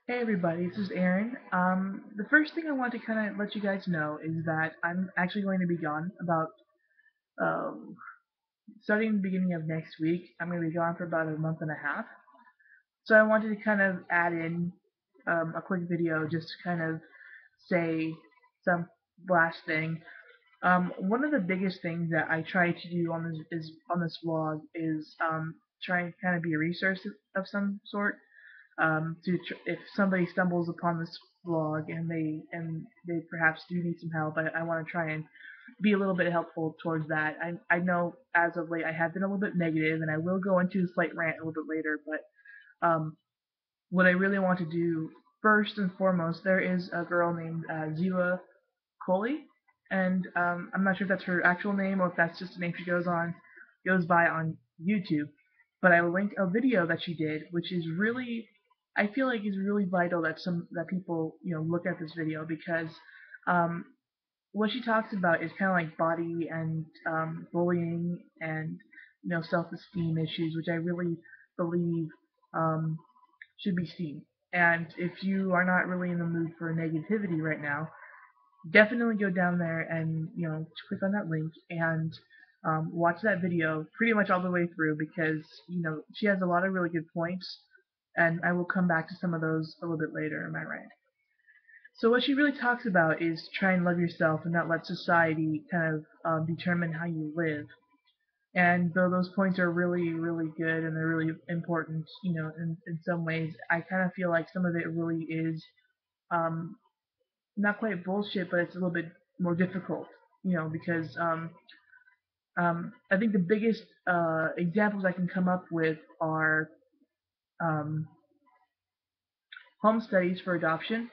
Hey everybody, this is Aaron. The first thing I want to kind of let you guys know is that I'm actually going to be gone about um, starting the beginning of next week. I'm going to be gone for about a month and a half. So I wanted to kind of add in a quick video just to kind of say some last thing. One of the biggest things that I try to do on this vlog is try and kind of be a resource of some sort if somebody stumbles upon this vlog and they perhaps do need some help, I want to try and be a little bit helpful towards that. I know as of late I have been a little bit negative, and I will go into a slight rant a little bit later. But what I really want to do first and foremost, there is a girl named Ziva Coley, and I'm not sure if that's her actual name or if that's just a name she goes by on YouTube. But I will link a video that she did, which is really, I feel like is really vital that people look at this video because um, what she talks about is kind of like body and bullying and self-esteem issues, which I really believe um, should be seen. And if you are not really in the mood for negativity right now, definitely go down there and click on that link and watch that video pretty much all the way through because she has a lot of really good points, and I will come back to some of those a little bit later in my rant. So what she really talks about is try and love yourself and not let society kind of determine how you live. And though those points are really, really good and they're really important, in some ways, I kind of feel like some of it really is um, not quite bullshit, but it's a little bit more difficult, because I think the biggest examples I can come up with are um, home studies for adoption,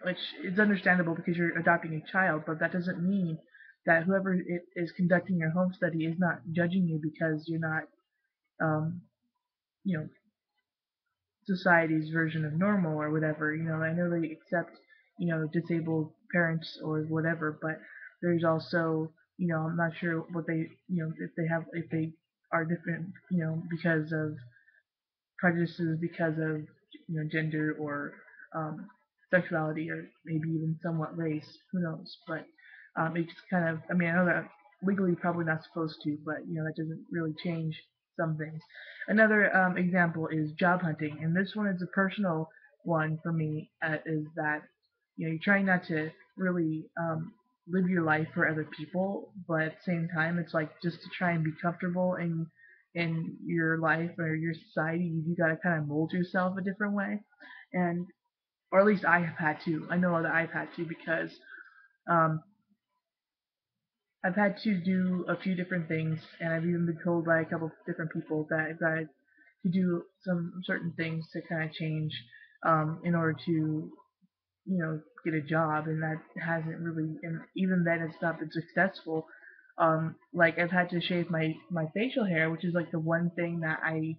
which is understandable because you're adopting a child, but that doesn't mean that whoever it is conducting your home study is not judging you because you're not, um, you know, society's version of normal or whatever. I know they accept, disabled parents or whatever, but there's also, I'm not sure what they, if they are different, because of prejudices because of gender or sexuality or maybe even somewhat race. Who knows? But it's kind of. I mean, I know that legally probably not supposed to, but that doesn't really change some things. Another example is job hunting, and this one is a personal one for me. Is that you're trying not to really live your life for other people, but at the same time, it's like just to try and be comfortable in your life or your society, you got to kind of mold yourself a different way, and or at least I have had to. I know that I've had to because um, I've had to do a few different things, and I've even been told by a couple of different people that I've got to do some certain things to kind of change in order to get a job, and that hasn't really, and even then it's not been successful. Like I've had to shave my facial hair, which is like the one thing that I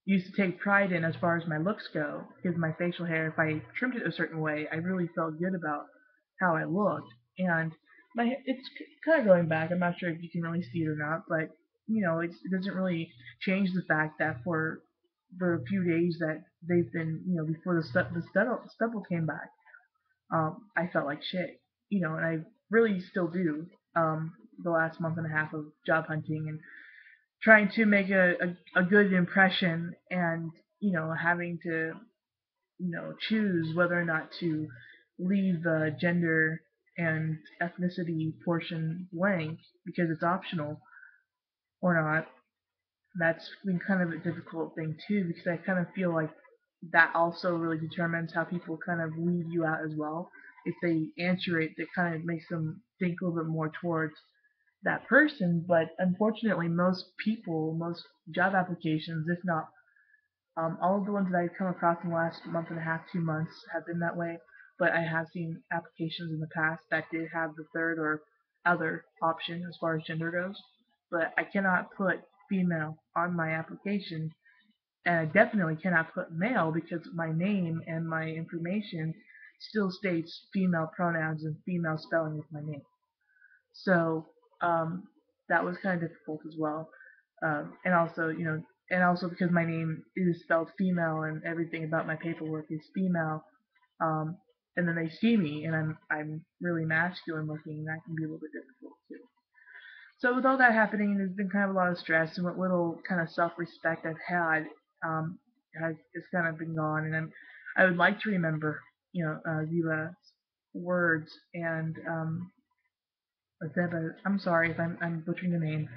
used to take pride in as far as my looks go, because my facial hair, if I trimmed it a certain way, I really felt good about how I looked. And it's kind of going back. I'm not sure if you can really see it or not, but it doesn't really change the fact that for a few days that they've been, before the stubble came back, I felt like shit, and I really still do. The last month and a half of job hunting and trying to make a good impression, and having to choose whether or not to leave the gender and ethnicity portion blank because it's optional or not. That's been kind of a difficult thing too, because I kind of feel like that also really determines how people kind of weed you out as well. If they answer it, that kind of makes them think a little bit more towards that person. But unfortunately, most job applications, if not all of the ones that I've come across in the last month and a half, 2 months, have been that way. But I have seen applications in the past that did have the third or other option as far as gender goes. But I cannot put female on my application, and I definitely cannot put male because my name and my information still states female pronouns and female spelling of my name. So that was kind of difficult as well. And also, and also because my name is spelled female and everything about my paperwork is female. Um, and then they see me and I'm really masculine looking, and that can be a little bit difficult too. So with all that happening, there's been kind of a lot of stress, and what little kind of self-respect I've had has kind of been gone. And I would like to remember, Viva's words and Zeba. I'm sorry if I'm butchering the name.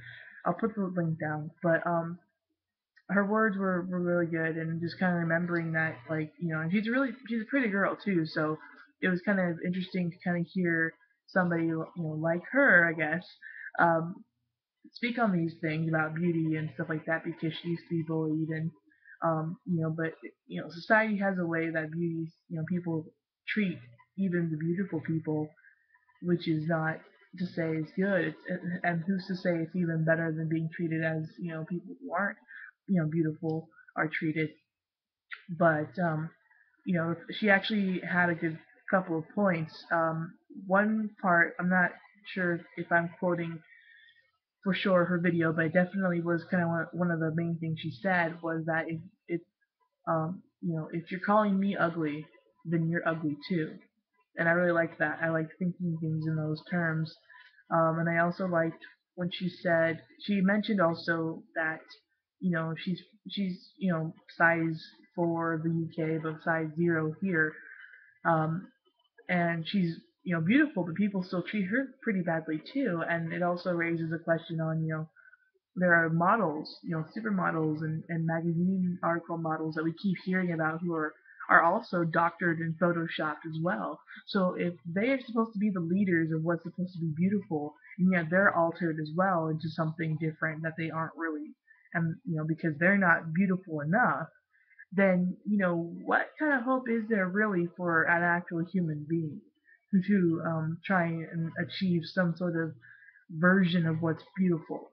I'll put the link down, but her words were really good, and just kind of remembering that, like, and she's a pretty girl too, so it was kind of interesting to kind of hear somebody like her, I guess, um, speak on these things about beauty and stuff like that, because she used to be bullied. And but society has a way that beauty, people treat even the beautiful people, which is not to say it's good. And who's to say it's even better than being treated as people who aren't beautiful are treated. But she actually had a good couple of points. One part, I'm not sure if I'm quoting for sure her video, but it definitely was kind of one of the main things she said was that if you're calling me ugly, then you're ugly too. And I really liked that. I like thinking things in those terms. And I also liked when she mentioned also that she's size 4 the UK, but size 0 here. Um, and she's beautiful, but people still treat her pretty badly too. And it also raises a question on there are models, supermodels and magazine article models that we keep hearing about who are also doctored and photoshopped as well. So if they are supposed to be the leaders of what's supposed to be beautiful, and yet they're altered as well into something different that they aren't really, and because they're not beautiful enough, then what kind of hope is there really for an actual human being to try and achieve some sort of version of what's beautiful?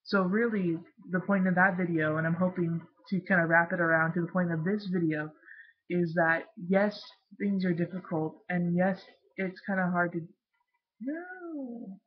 So really, the point of that video, and I'm hoping to kind of wrap it around to the point of this video, is that yes, things are difficult, and yes, it's kind of hard to. No.